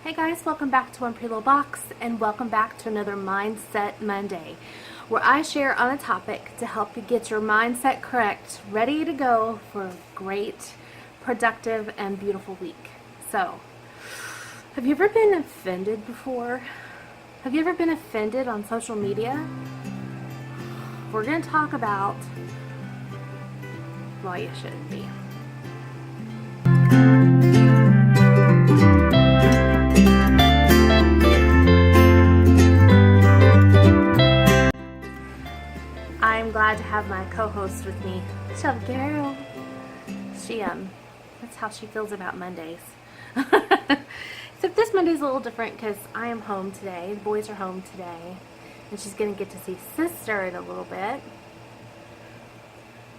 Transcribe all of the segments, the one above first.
Hey guys, welcome back to One Pretty Little Box, and welcome back to another Mindset Monday, where I share on a topic to help you get your mindset correct, ready to go for a great, productive, and beautiful week. So, have you ever been offended before? Have you ever been offended on social media? We're going to talk about why you shouldn't be. I'm glad to have my co-host with me, Sheila. That's how she feels about Mondays. Except this Monday's a little different because I am home today. The boys are home today, and she's going to get to see sister in a little bit.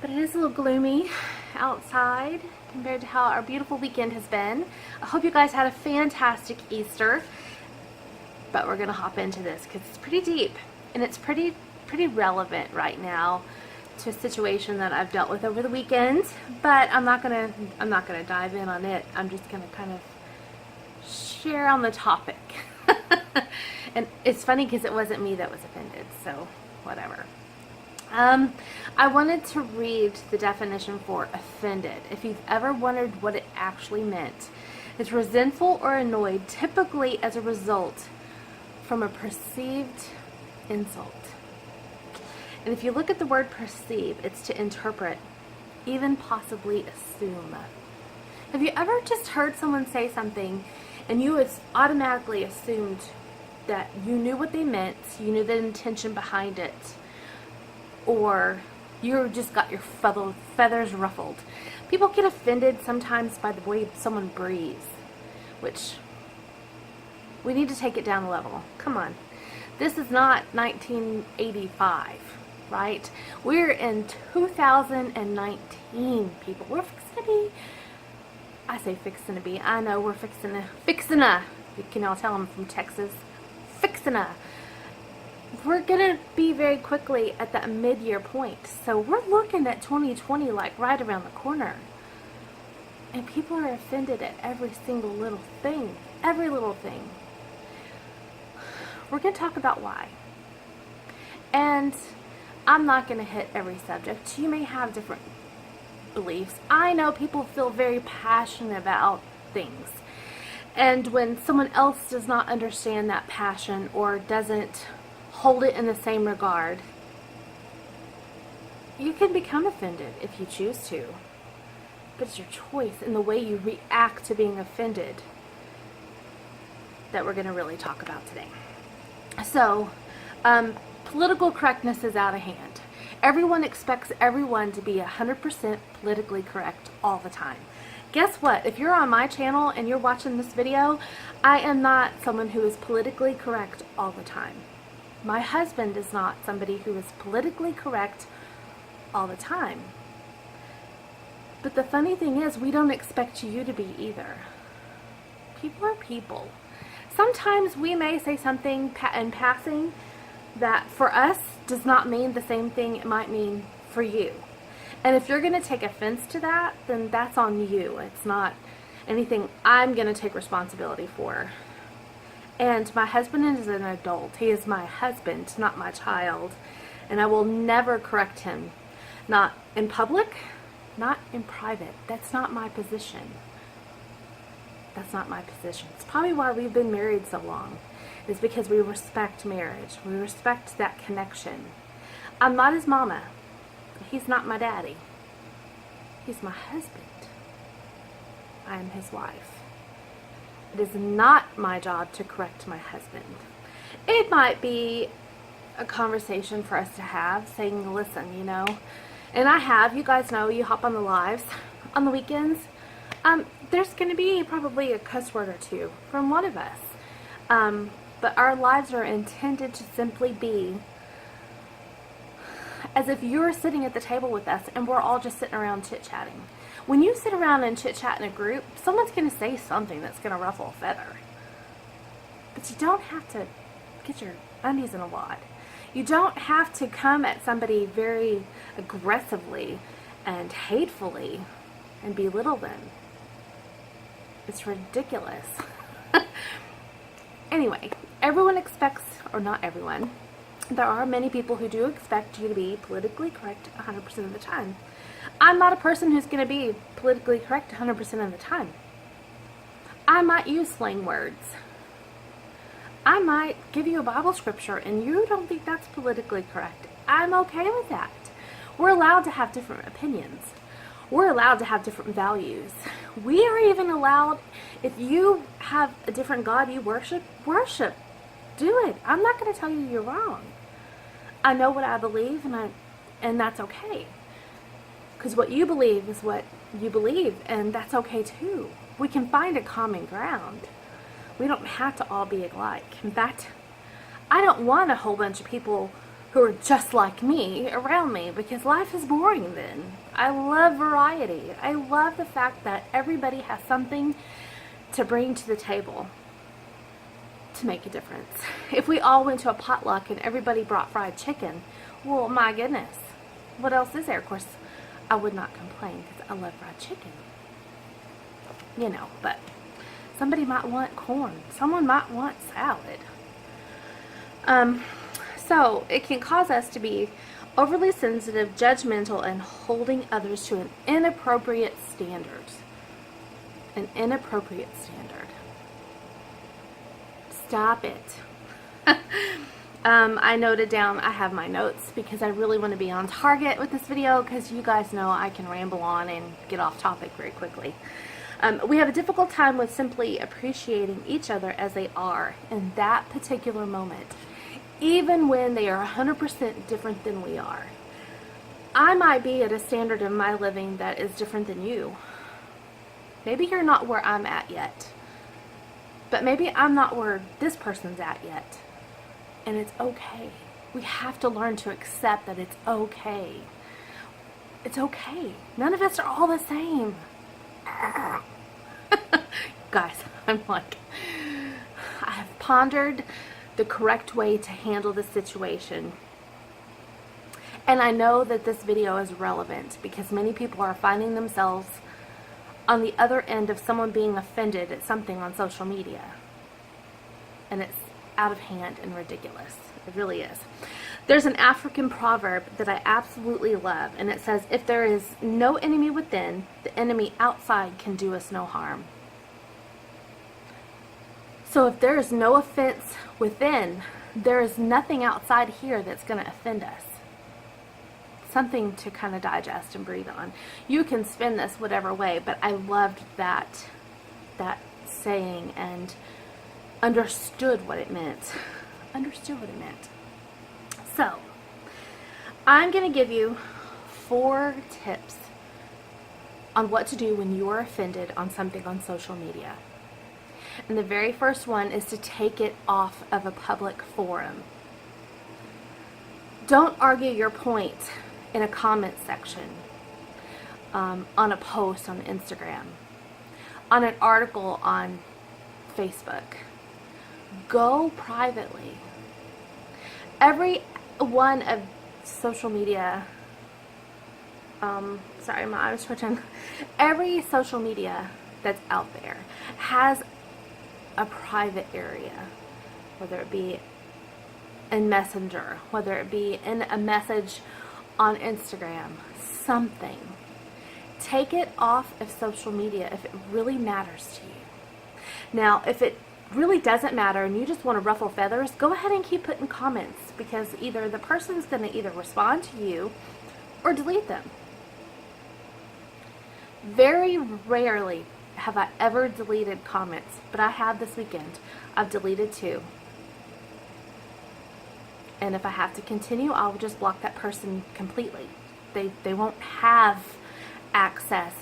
But it is a little gloomy outside compared to how our beautiful weekend has been. I hope you guys had a fantastic Easter. But we're going to hop into this because it's pretty deep, and it's pretty relevant right now to a situation that I've dealt with over the weekend, but I'm not gonna dive in on it. I'm just gonna kind of share on the topic. And it's funny because it wasn't me that was offended, so whatever. I wanted to read the definition for offended. If you've ever wondered what it actually meant, it's resentful or annoyed, typically as a result from a perceived insult. And if you look at the word perceive, it's to interpret, even possibly assume. Have you ever just heard someone say something and you automatically assumed that you knew what they meant, you knew the intention behind it, or you just got your feathers ruffled? People get offended sometimes by the way someone breathes, which we need to take it down a level. Come on. This is not 1985. Right? We're in 2019, people. We're fixing to be, I say fixing to be, I know we're fixing to, you can all tell I'm from Texas, we're going to be very quickly at that mid-year point. So we're looking at 2020 like right around the corner. And people are offended at every single little thing. Every little thing. We're going to talk about why. And I'm not going to hit every subject. You may have different beliefs. I know people feel very passionate about things. And when someone else does not understand that passion or doesn't hold it in the same regard, you can become offended if you choose to. But it's your choice in the way you react to being offended that we're going to really talk about today. So, political correctness is out of hand. Everyone expects everyone to be 100% politically correct all the time. Guess what? If you're on my channel and you're watching this video, I am not someone who is politically correct all the time. My husband is not somebody who is politically correct all the time. But the funny thing is, we don't expect you to be either. People are people. Sometimes we may say something in passing that for us does not mean the same thing it might mean for you. And if you're going to take offense to that, then that's on you. It's not anything I'm going to take responsibility for. And my husband is an adult. He is my husband, not my child. And I will never correct him. Not in public, not in private. That's not my position. That's not my position. It's probably why we've been married so long. Is because we respect marriage. We respect that connection. I'm not his mama. He's not my daddy. He's my husband. I am his wife. It is not my job to correct my husband. It might be a conversation for us to have, saying, listen, you know, and I have, you guys know, you hop on the lives on the weekends. There's going to be probably a cuss word or two from one of us. But our lives are intended to simply be as if you're sitting at the table with us and we're all just sitting around chit-chatting. When you sit around and chit-chat in a group, someone's going to say something that's going to ruffle a feather. But you don't have to get your undies in a wad. You don't have to come at somebody very aggressively and hatefully and belittle them. It's ridiculous. Anyway, everyone expects, or not everyone, there are many people who do expect you to be politically correct 100% of the time. I'm not a person who's going to be politically correct 100% of the time. I might use slang words. I might give you a Bible scripture and you don't think that's politically correct. I'm okay with that. We're allowed to have different opinions. We're allowed to have different values. We are even allowed, if you have a different God you worship, worship. Do it. I'm not going to tell you you're wrong. I know what I believe, and that's okay. Because what you believe is what you believe, and that's okay too. We can find a common ground. We don't have to all be alike. In fact, I don't want a whole bunch of people who are just like me around me, because life is boring then. I love variety. I love the fact that everybody has something to bring to the table to make a difference. If we all went to a potluck and everybody brought fried chicken, well, my goodness, what else is there? Of course, I would not complain because I love fried chicken. You know, but somebody might want corn. Someone might want salad. So it can cause us to be overly sensitive, judgmental, and holding others to an inappropriate standard. An inappropriate standard. Stop it. I noted down, I have my notes because I really want to be on target with this video, because you guys know I can ramble on and get off topic very quickly. We have a difficult time with simply appreciating each other as they are in that particular moment, even when they are 100% different than we are. I might be at a standard in my living that is different than you. Maybe you're not where I'm at yet. But maybe I'm not where this person's at yet. And it's okay. We have to learn to accept that it's okay. It's okay. None of us are all the same. Guys, I'm like, I have pondered the correct way to handle the situation. And I know that this video is relevant because many people are finding themselves on the other end of someone being offended at something on social media. And it's out of hand and ridiculous. It really is. There's an African proverb that I absolutely love, and it says, if there is no enemy within, the enemy outside can do us no harm. So if there is no offense within, there is nothing outside here that's going to offend us. Something to kind of digest and breathe on. You can spin this whatever way, but I loved that saying and understood what it meant. Understood what it meant. So, I'm going to give you 4 tips on what to do when you are offended on something on social media. And the very first one is to take it off of a public forum. Don't argue your point in a comment section, on a post on Instagram, on an article on Facebook. Go privately. Every one of social media, sorry, my eye was twitching. Every social media that's out there has a private area, whether it be in Messenger, whether it be in a message on Instagram, something. Take it off of social media if it really matters to you. Now, if it really doesn't matter and you just want to ruffle feathers, go ahead and keep putting comments, because either the person's going to either respond to you or delete them. Very rarely have I ever deleted comments, but I have this weekend. I've deleted 2. And if I have to continue, I'll just block that person completely. They won't have access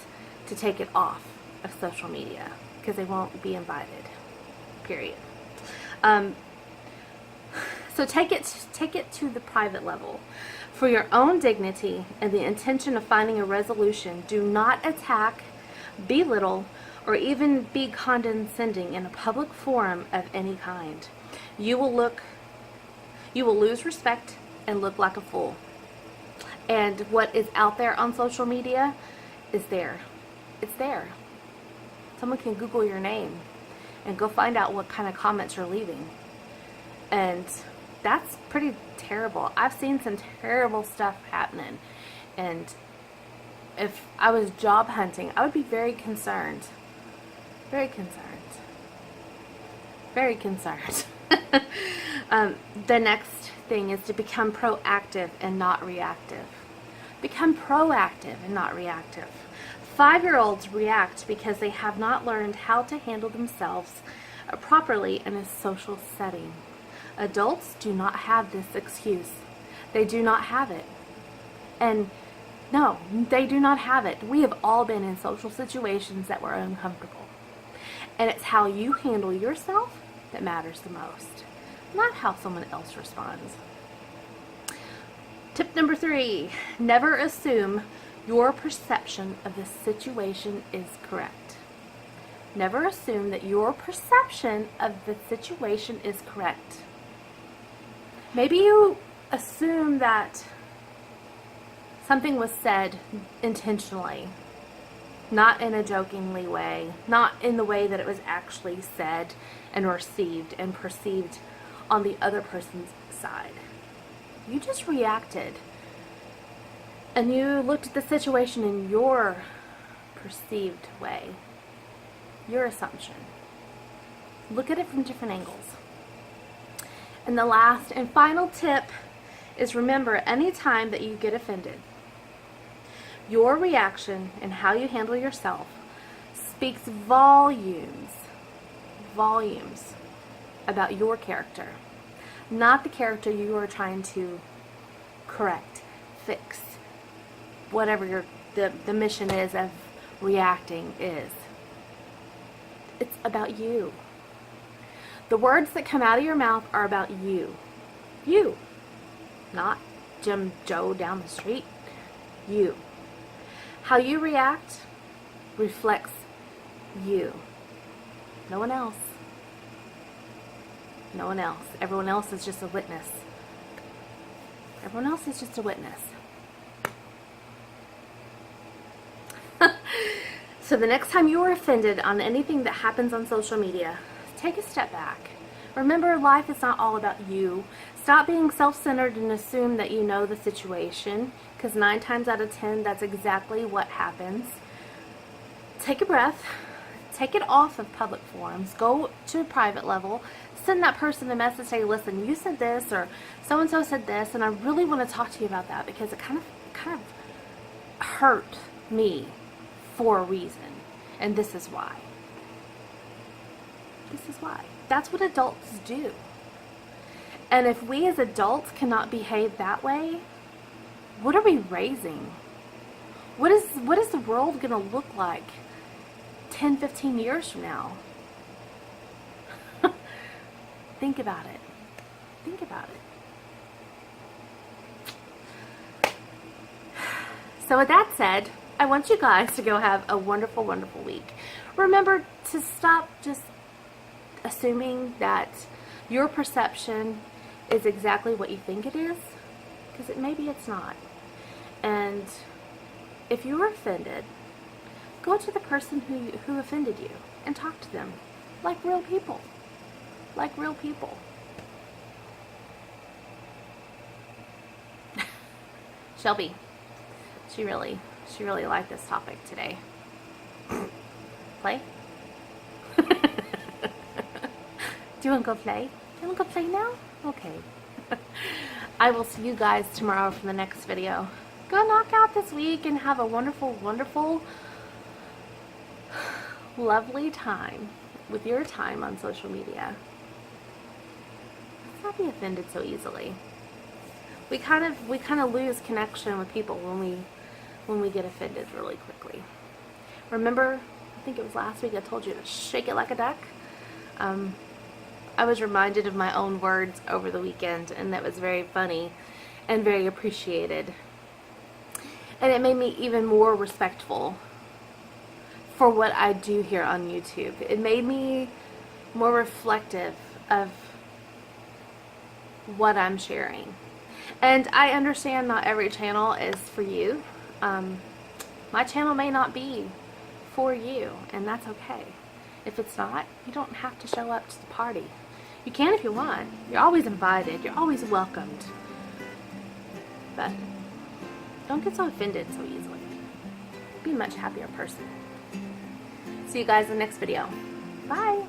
to take it off of social media because they won't be invited. Period. So take it to the private level. For your own dignity and the intention of finding a resolution, do not attack, belittle, or even be condescending in a public forum of any kind. You will lose respect and look like a fool. And what is out there on social media is there. It's there. Someone can Google your name and go find out what kind of comments you're leaving. And that's pretty terrible. I've seen some terrible stuff happening. And if I was job hunting, I would be very concerned. Very concerned. Very concerned. The next thing is to become proactive and not reactive. Become proactive and not reactive. 5-year-olds react because they have not learned how to handle themselves properly in a social setting. Adults do not have this excuse. They do not have it. And no, they do not have it. We have all been in social situations that were uncomfortable. And it's how you handle yourself that matters the most, not how someone else responds. Tip number 3, never assume your perception of the situation is correct. Never assume that your perception of the situation is correct. Maybe you assume that something was said intentionally, not in a jokingly way, not in the way that it was actually said and received and perceived on the other person's side. You just reacted. And you looked at the situation in your perceived way, your assumption. Look at it from different angles. And the last and final tip is, remember, any time that you get offended, your reaction and how you handle yourself speaks volumes about your character, not the character you are trying to correct, fix, whatever the mission is of reacting is. It's about you. The words that come out of your mouth are about you. You. Not Jim Joe down the street. You. How you react reflects you. No one else. No one else. Everyone else is just a witness. Everyone else is just a witness. So the next time you are offended on anything that happens on social media, take a step back. Remember, life is not all about you. Stop being self-centered and assume that you know the situation, because 9 times out of 10, that's exactly what happens. Take a breath. Take it off of public forums. Go to a private level. Send that person a message, say, listen, you said this, or so-and-so said this, and I really want to talk to you about that because it kind of hurt me for a reason, and this is why. This is why. That's what adults do. And if we as adults cannot behave that way, what are we raising? What is the world going to look like 10, 15 years from now? Think about it. Think about it. So with that said, I want you guys to go have a wonderful, wonderful week. Remember to stop just assuming that your perception is exactly what you think it is, because maybe it's not. And if you were offended, go to the person who offended you and talk to them like real people. Like real people. Shelby, she really liked this topic today. Play? Do you want to go play? Do you want to go play now? Okay. I will see you guys tomorrow for the next video. Go knock out this week and have a wonderful, wonderful, lovely time with your time on social media. Let's not be offended so easily. We kind of lose connection with people when we get offended really quickly. Remember, I think it was last week I told you to shake it like a duck. I was reminded of my own words over the weekend, and that was very funny and very appreciated. And it made me even more respectful for what I do here on YouTube. It made me more reflective of what I'm sharing. And I understand not every channel is for you. My channel may not be for you, and that's okay. If it's not, you don't have to show up to the party. You can if you want. You're always invited. You're always welcomed. But don't get so offended so easily. Be a much happier person. See you guys in the next video. Bye.